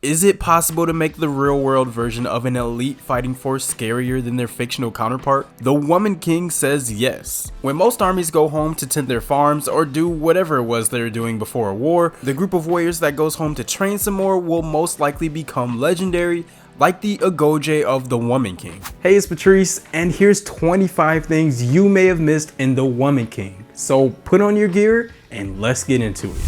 Is it possible to make the real world version of an elite fighting force scarier than their fictional counterpart? The Woman King says yes. When most armies go home to tend their farms or do whatever it was they were doing before a war, the group of warriors that goes home to train some more will most likely become legendary, like the Agojie of the Woman King. Hey, it's Patrice, and here's 25 things you may have missed in the Woman King. So put on your gear and let's get into it.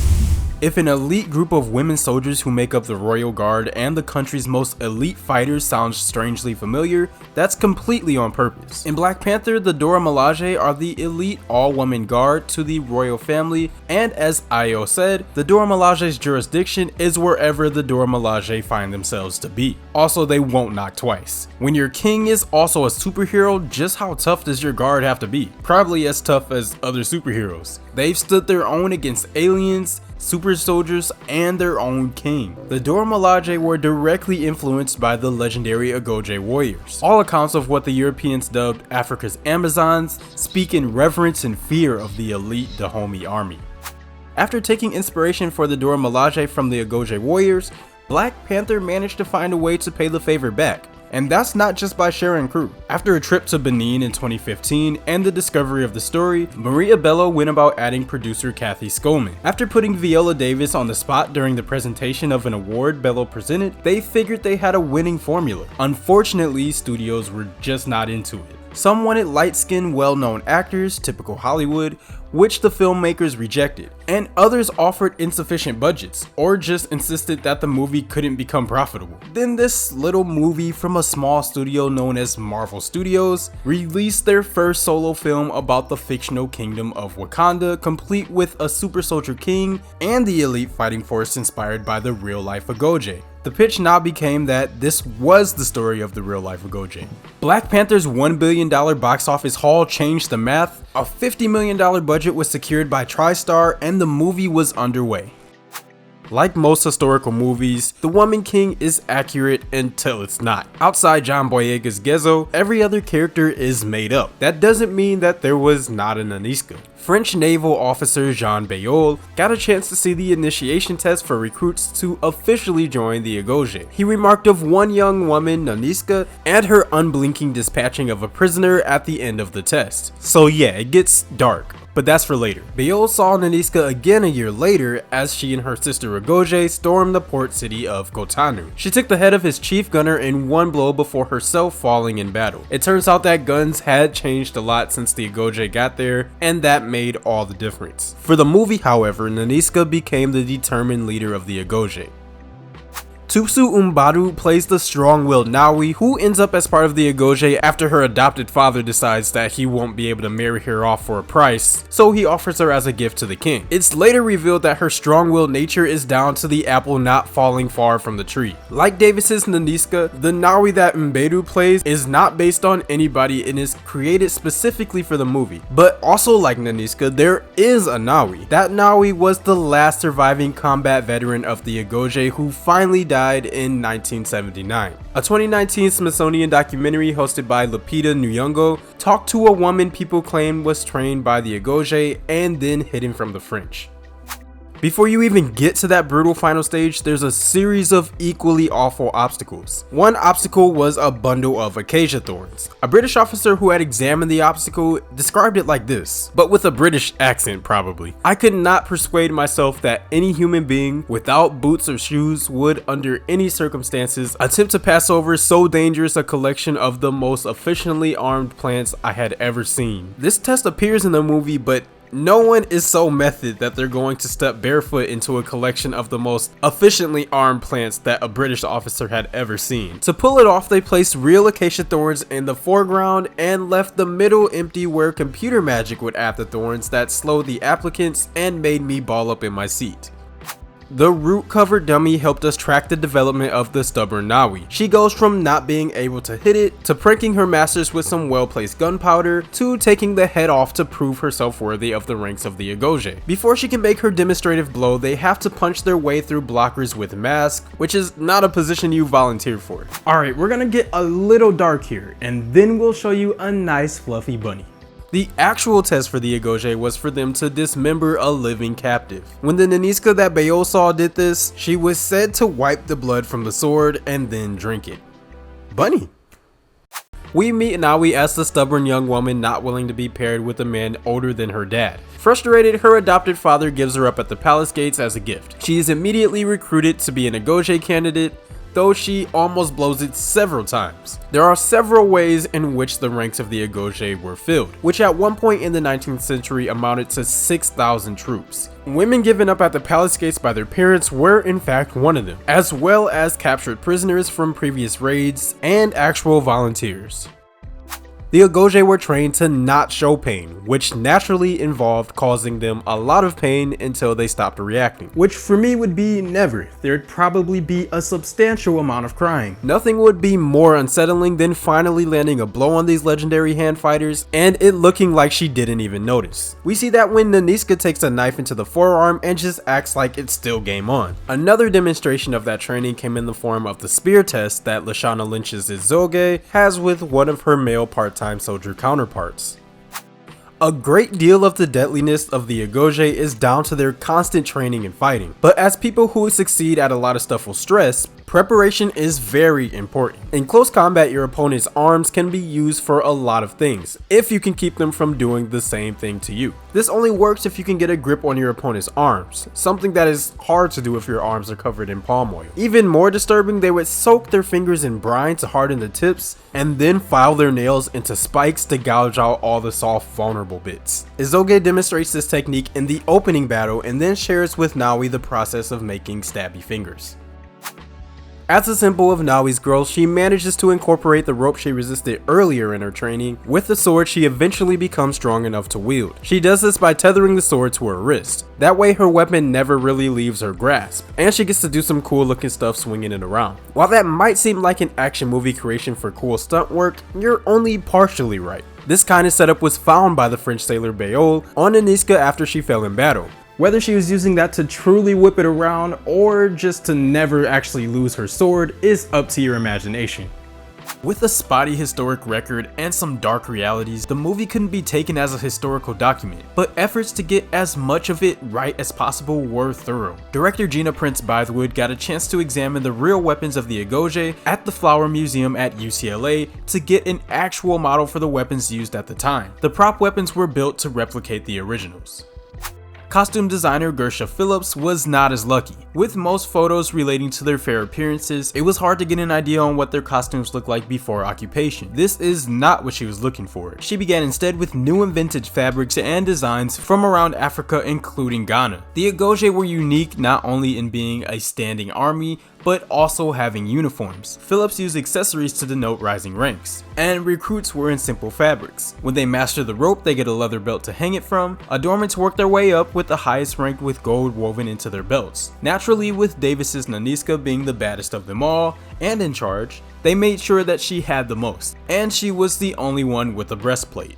If an elite group of women soldiers who make up the Royal Guard and the country's most elite fighters sounds strangely familiar, that's completely on purpose. In Black Panther, the Dora Milaje are the elite all-woman guard to the royal family, and as Ayo said, the Dora Milaje's jurisdiction is wherever the Dora Milaje find themselves to be. Also, they won't knock twice. When your king is also a superhero, just how tough does your guard have to be? Probably as tough as other superheroes. They've stood their own against aliens, super soldiers, and their own king. The Dora Milaje were directly influenced by the legendary Agojie warriors. All accounts of what the Europeans dubbed Africa's Amazons speak in reverence and fear of the elite Dahomey army. After taking inspiration for the Dora Milaje from the Agojie warriors, Black Panther managed to find a way to pay the favor back. And that's not just by sharing crew. After a trip to Benin in 2015 and the discovery of the story, Maria Bello went about adding producer Kathy Skolman. After putting Viola Davis on the spot during the presentation of an award Bello presented, they figured they had a winning formula. Unfortunately, studios were just not into it. Some wanted light-skinned, well-known actors, typical Hollywood, which the filmmakers rejected, and others offered insufficient budgets, or just insisted that the movie couldn't become profitable. Then this little movie from a small studio known as Marvel Studios released their first solo film about the fictional kingdom of Wakanda, complete with a super soldier king and the elite fighting force inspired by the real-life Agojie. The pitch now became that this was the story of the real-life Agojie. Black Panther's $1 billion box office haul changed the math. A $50 million budget was secured by TriStar and the movie was underway. Like most historical movies, The Woman King is accurate until it's not. Outside John Boyega's Gezo, every other character is made up. That doesn't mean that there was not a Nanisca. French naval officer Jean Bayol got a chance to see the initiation test for recruits to officially join the Agojie. He remarked of one young woman, Nanisca, and her unblinking dispatching of a prisoner at the end of the test. So yeah, it gets dark. But that's for later. Bayol saw Nanisca again a year later as she and her sister Agojie stormed the port city of Cotonou. She took the head of his chief gunner in one blow before herself falling in battle. It turns out that guns had changed a lot since the Agojie got there, and that made all the difference. For the movie, however, Nanisca became the determined leader of the Agojie. Tusu M'Badu plays the strong-willed Nawi, who ends up as part of the Agojie after her adopted father decides that he won't be able to marry her off for a price, so he offers her as a gift to the king. It's later revealed that her strong-willed nature is down to the apple not falling far from the tree. Like Davis's Nanisca, the Nawi that M'Badu plays is not based on anybody and is created specifically for the movie. But also like Nanisca, there is a Nawi. That Nawi was the last surviving combat veteran of the Agojie who finally died in 1979. A 2019 Smithsonian documentary hosted by Lupita Nyong'o talked to a woman people claimed was trained by the Agojie and then hidden from the French. Before you even get to that brutal final stage, there's a series of equally awful obstacles. One obstacle was a bundle of acacia thorns. A British officer who had examined the obstacle described it like this, but with a British accent probably. I could not persuade myself that any human being without boots or shoes would, under any circumstances, attempt to pass over so dangerous a collection of the most efficiently armed plants I had ever seen. This test appears in the movie, but no one is so method that they're going to step barefoot into a collection of the most efficiently armed plants that a British officer had ever seen. To pull it off, they placed real acacia thorns in the foreground and left the middle empty where computer magic would add the thorns that slowed the applicants and made me ball up in my seat. The root cover dummy helped us track the development of the stubborn Nawi. She goes from not being able to hit it, to pranking her masters with some well-placed gunpowder, to taking the head off to prove herself worthy of the ranks of the Agojie. Before she can make her demonstrative blow, they have to punch their way through blockers with masks, which is not a position you volunteer for. Alright, we're gonna get a little dark here, and then we'll show you a nice fluffy bunny. The actual test for the Agojie was for them to dismember a living captive. When the Nanisca that Beol saw did this, she was said to wipe the blood from the sword and then drink it. Bunny. We meet Nawi as the stubborn young woman not willing to be paired with a man older than her dad. Frustrated, her adopted father gives her up at the palace gates as a gift. She is immediately recruited to be an Agojie candidate, though she almost blows it several times. There are several ways in which the ranks of the Agojie were filled, which at one point in the 19th century amounted to 6,000 troops. Women given up at the palace gates by their parents were in fact one of them, as well as captured prisoners from previous raids and actual volunteers. The Agojie were trained to not show pain, which naturally involved causing them a lot of pain until they stopped reacting. Which for me would be never. There'd probably be a substantial amount of crying. Nothing would be more unsettling than finally landing a blow on these legendary hand fighters and it looking like she didn't even notice. We see that when Nanisca takes a knife into the forearm and just acts like it's still game on. Another demonstration of that training came in the form of the spear test that Lashana Lynch's Agojie has with one of her male part-time soldier counterparts. A great deal of the deadliness of the Agojie is down to their constant training and fighting, but as people who succeed at a lot of stuff will stress, preparation is very important. In close combat, your opponent's arms can be used for a lot of things, if you can keep them from doing the same thing to you. This only works if you can get a grip on your opponent's arms, something that is hard to do if your arms are covered in palm oil. Even more disturbing, they would soak their fingers in brine to harden the tips, and then file their nails into spikes to gouge out all the soft, vulnerable bits. Agojie demonstrates this technique in the opening battle and then shares with Nawi the process of making stabby fingers. As a symbol of Nawi's growth, she manages to incorporate the rope she resisted earlier in her training with the sword she eventually becomes strong enough to wield. She does this by tethering the sword to her wrist. That way her weapon never really leaves her grasp, and she gets to do some cool looking stuff swinging it around. While that might seem like an action movie creation for cool stunt work, you're only partially right. This kind of setup was found by the French sailor Beol on Nanisca after she fell in battle. Whether she was using that to truly whip it around or just to never actually lose her sword is up to your imagination. With a spotty historic record and some dark realities, the movie couldn't be taken as a historical document, but efforts to get as much of it right as possible were thorough. Director Gina Prince-Bythewood got a chance to examine the real weapons of the Agojie at the Flower Museum at UCLA to get an actual model for the weapons used at the time. The prop weapons were built to replicate the originals. Costume designer Gersha Phillips was not as lucky. With most photos relating to their fair appearances, it was hard to get an idea on what their costumes looked like before occupation. This is not what she was looking for. She began instead with new and vintage fabrics and designs from around Africa, including Ghana. The Agojie were unique not only in being a standing army, but also having uniforms. Phillips used accessories to denote rising ranks, and recruits were in simple fabrics. When they master the rope, they get a leather belt to hang it from. Adornments work their way up, with the highest ranked with gold woven into their belts. Naturally, with Davis's Nanisca being the baddest of them all and in charge, they made sure that she had the most, and she was the only one with a breastplate.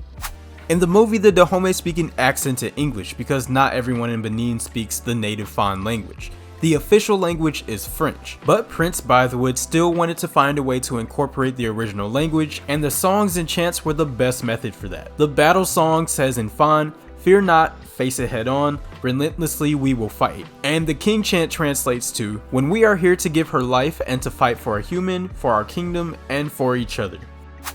In the movie, the Dahomey speak an accented English because not everyone in Benin speaks the native Fon language. The official language is French, but Prince-Bythewood still wanted to find a way to incorporate the original language, and the songs and chants were the best method for that. The battle song says in Fon, "Fear not, face it head on, relentlessly we will fight." And the king chant translates to, "When we are here to give her life and to fight for a human, for our kingdom, and for each other."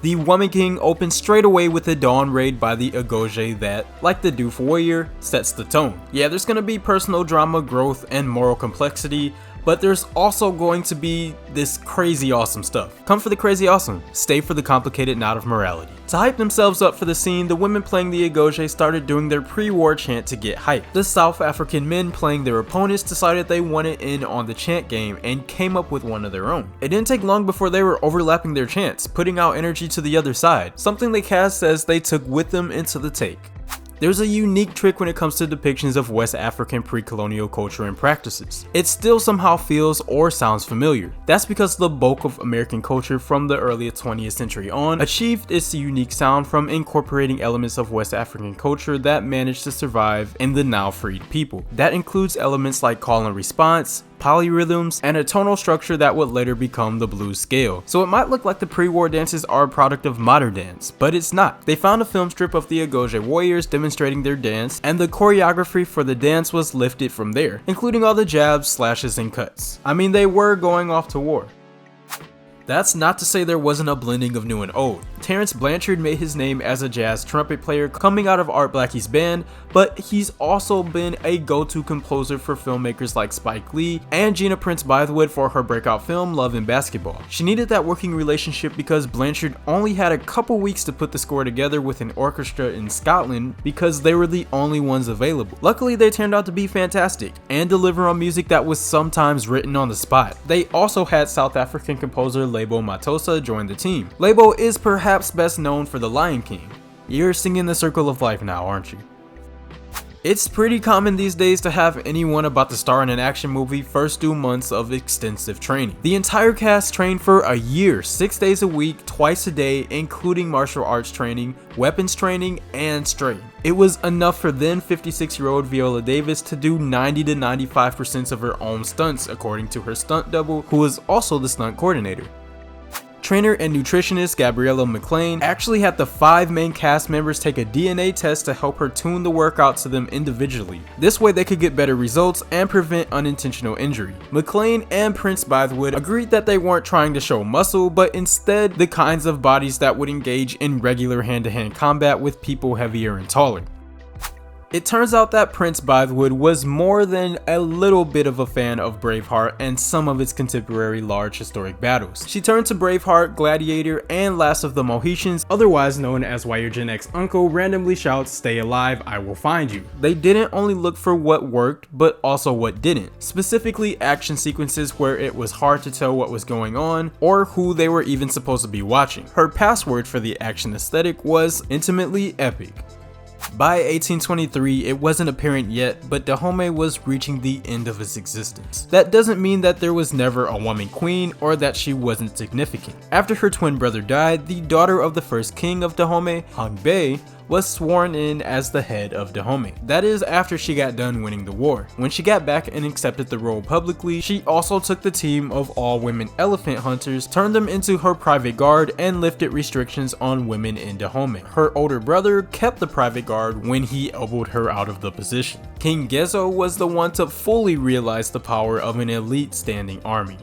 The Woman King opens straight away with a dawn raid by the Agojie that, like the Doof Warrior, sets the tone. Yeah, there's gonna be personal drama, growth, and moral complexity, but there's also going to be this crazy awesome stuff. Come for the crazy awesome, stay for the complicated knot of morality. To hype themselves up for the scene, the women playing the Agojie started doing their pre-war chant to get hyped. The South African men playing their opponents decided they wanted in on the chant game and came up with one of their own. It didn't take long before they were overlapping their chants, putting out energy to the other side, something the cast says they took with them into the take. There's a unique trick when it comes to depictions of West African pre-colonial culture and practices. It still somehow feels or sounds familiar. That's because the bulk of American culture from the early 20th century on achieved its unique sound from incorporating elements of West African culture that managed to survive in the now freed people. That includes elements like call and response, polyrhythms, and a tonal structure that would later become the blues scale. So it might look like the pre-war dances are a product of modern dance, but it's not. They found a film strip of the Agojie warriors demonstrating their dance, and the choreography for the dance was lifted from there, including all the jabs, slashes, and cuts. I mean, they were going off to war. That's not to say there wasn't a blending of new and old. Terrence Blanchard made his name as a jazz trumpet player coming out of Art Blackie's band, but he's also been a go-to composer for filmmakers like Spike Lee and Gina Prince Bythewood for her breakout film Love and Basketball. She needed that working relationship because Blanchard only had a couple weeks to put the score together with an orchestra in Scotland because they were the only ones available. Luckily, they turned out to be fantastic and deliver on music that was sometimes written on the spot. They also had South African composer Lebo Mathosa join the team. Lebo is perhaps best known for The Lion King. You're singing The Circle of Life now, aren't you? It's pretty common these days to have anyone about to star in an action movie first do months of extensive training. The entire cast trained for a year, 6 days a week, twice a day, including martial arts training, weapons training, and straight. It was enough for then 56-year-old Viola Davis to do 90 to 95% of her own stunts, according to her stunt double, who was also the stunt coordinator. Trainer and nutritionist Gabriella McLean actually had the 5 main cast members take a DNA test to help her tune the workout to them individually. This way they could get better results and prevent unintentional injury. McLean and Prince Bythewood agreed that they weren't trying to show muscle, but instead the kinds of bodies that would engage in regular hand-to-hand combat with people heavier and taller. It turns out that Prince Bythewood was more than a little bit of a fan of Braveheart and some of its contemporary large historic battles. She turned to Braveheart, Gladiator, and Last of the Mohicans, otherwise known as why your Gen X uncle randomly shouts, "Stay alive, I will find you." They didn't only look for what worked, but also what didn't. Specifically action sequences where it was hard to tell what was going on, or who they were even supposed to be watching. Her password for the action aesthetic was intimately epic. By 1823, it wasn't apparent yet, but Dahomey was reaching the end of its existence. That doesn't mean that there was never a woman queen or that she wasn't significant. After her twin brother died, the daughter of the first king of Dahomey, Hangbei, was sworn in as the head of Dahomey. That is after she got done winning the war. When she got back and accepted the role publicly, she also took the team of all women elephant hunters, turned them into her private guard, and lifted restrictions on women in Dahomey. Her older brother kept the private guard when he elbowed her out of the position. King Gezo was the one to fully realize the power of an elite standing army.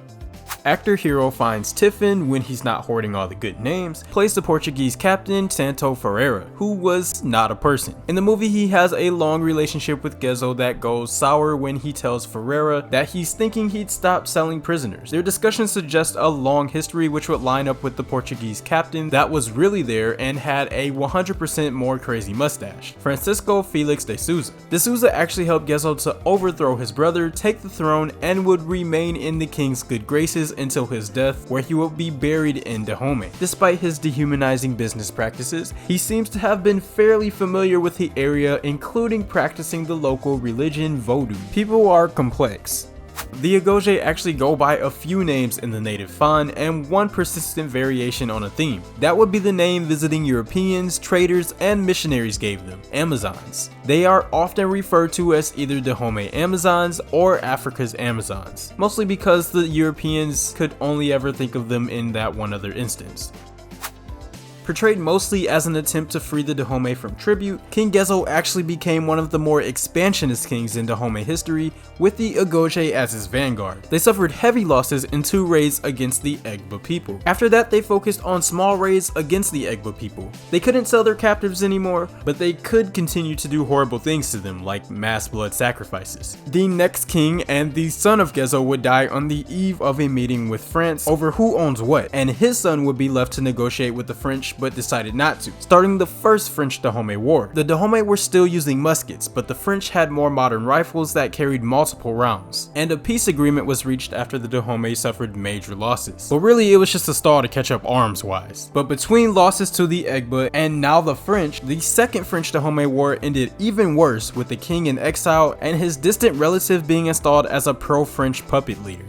Actor Hero finds Tiffin when he's not hoarding all the good names, plays the Portuguese captain Santo Ferreira, who was not a person. In the movie, he has a long relationship with Gezo that goes sour when he tells Ferreira that he's thinking he'd stop selling prisoners. Their discussions suggest a long history which would line up with the Portuguese captain that was really there and had a 100% more crazy mustache, Francisco Felix de Souza. De Souza actually helped Gezo to overthrow his brother, take the throne, and would remain in the king's good graces until his death, where he would be buried in Dahomey. Despite his dehumanizing business practices, he seems to have been fairly familiar with the area, including practicing the local religion Vodou. People are complex. The Agojie actually go by a few names in the native faun and one persistent variation on a theme. That would be the name visiting Europeans, traders, and missionaries gave them, Amazons. They are often referred to as either Dahomey Amazons or Africa's Amazons, mostly because the Europeans could only ever think of them in that one other instance. Portrayed mostly as an attempt to free the Dahomey from tribute, King Gezo actually became one of the more expansionist kings in Dahomey history, with the Agojie as his vanguard. They suffered heavy losses in 2 raids against the Egba people. After that, they focused on small raids against the Egba people. They couldn't sell their captives anymore, but they could continue to do horrible things to them, like mass blood sacrifices. The next king and the son of Gezo would die on the eve of a meeting with France over who owns what, and his son would be left to negotiate with the French but decided not to, starting the first French-Dahomey War. The Dahomey were still using muskets, but the French had more modern rifles that carried multiple rounds, and a peace agreement was reached after the Dahomey suffered major losses. But really, it was just a stall to catch up arms-wise. But between losses to the Egba and now the French, the second French-Dahomey War ended even worse, with the king in exile and his distant relative being installed as a pro-French puppet leader.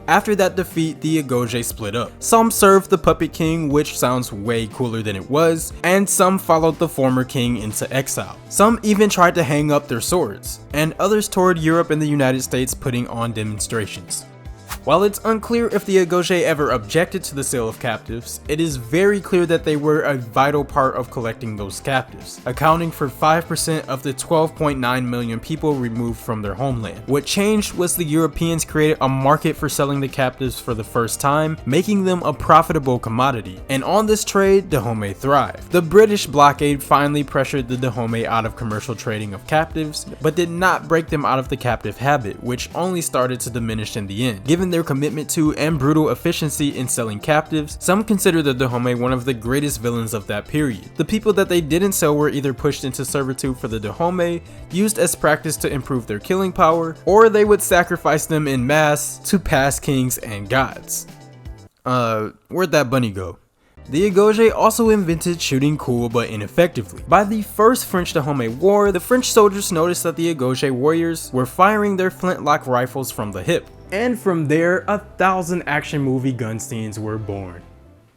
After that defeat, the Agojie split up. Some served the Puppet King, which sounds way cooler than it was, and some followed the former king into exile. Some even tried to hang up their swords, and others toured Europe and the United States putting on demonstrations. While it's unclear if the Agojie ever objected to the sale of captives, it is very clear that they were a vital part of collecting those captives, accounting for 5% of the 12.9 million people removed from their homeland. What changed was the Europeans created a market for selling the captives for the first time, making them a profitable commodity. And on this trade, Dahomey thrived. The British blockade finally pressured the Dahomey out of commercial trading of captives, but did not break them out of the captive habit, which only started to diminish in the end. Given their commitment to and brutal efficiency in selling captives, some consider the Dahomey one of the greatest villains of that period. The people that they didn't sell were either pushed into servitude for the Dahomey, used as practice to improve their killing power, or they would sacrifice them in mass to past kings and gods. Where'd that bunny go? The Agojie also invented shooting cool but ineffectively. By the first French Dahomey War, the French soldiers noticed that the Agojie warriors were firing their flintlock rifles from the hip. And from there, 1,000 action movie gun scenes were born.